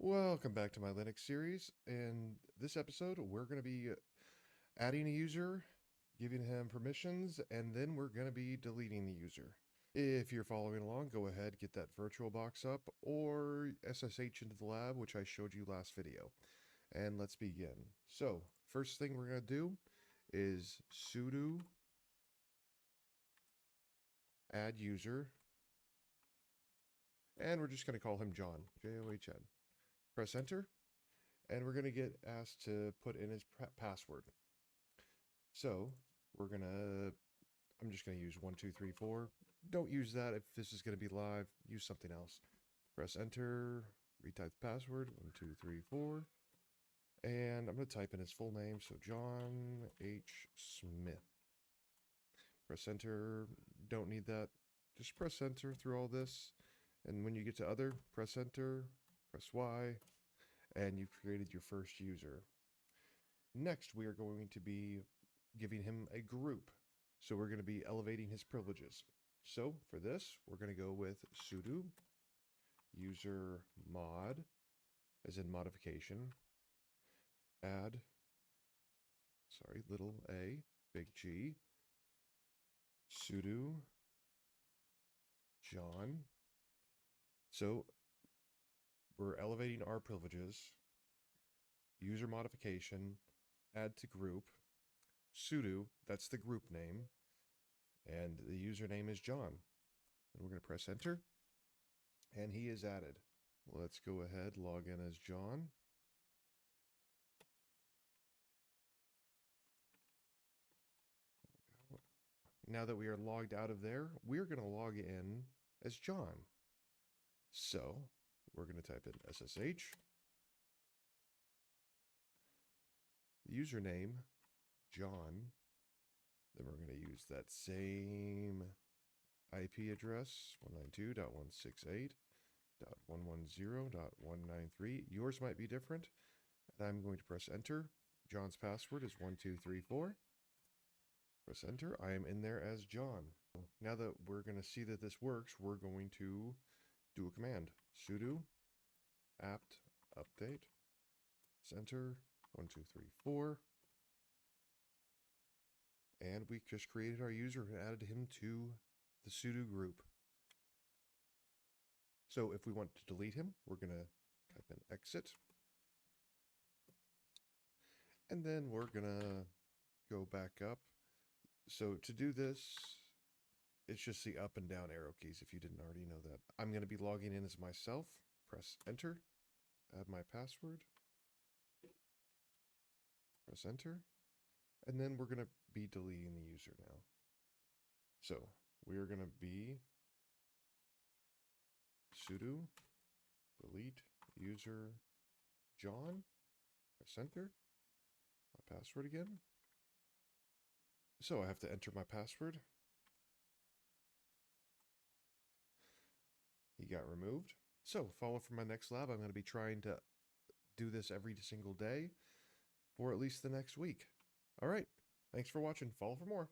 Welcome back to my Linux series. In this episode, we're going to be adding a user, giving him permissions, and then we're going to be deleting the user. If you're following along, go ahead, get that virtual box up or SSH into the lab, which I showed you last video. And let's begin. So, first thing we're going to do is sudo add user, and we're just going to call him John, John. Press enter. And we're going to get asked to put in his password. So I'm just going to use 1234. Don't use that if this is going to be live. Use something else. Press enter, retype the password, 1234. And I'm going to type in his full name. So John H. Smith. Press enter. Don't need that. Just press enter through all this. And when you get to other, press enter, press Y. And you've created your first user. Next, we are going to be giving him a group. So we're going to be elevating his privileges. So for this, we're going to go with sudo usermod, as in modification, little a, big G, sudo John. So we're elevating our privileges, user modification, add to group, sudo, that's the group name, and the username is John. And we're going to press enter, and he is added. Let's go ahead, log in as John. Now that we are logged out of there, we're going to log in as John. So we're going to type in SSH, the username, John. Then we're going to use that same IP address, 192.168.110.193. Yours might be different. And I'm going to press enter. John's password is 1234. Press enter. I am in there as John. Now that we're going to see that this works, we're going to do a command. Sudo apt update. Enter 1234. And we just created our user and added him to the sudo group. So if we want to delete him, we're going to type in exit. And then we're going to go back up. So to do this, it's just the up and down arrow keys if you didn't already know that. I'm going to be logging in as myself. Press enter. Add my password. Press enter. And then we're going to be deleting the user now. So we are going to be sudo delete user John. Press enter. My password again. So I have to enter my password. He got removed. So follow for my next lab. I'm going to be trying to do this every single day for at least the next week. All right. Thanks for watching. Follow for more.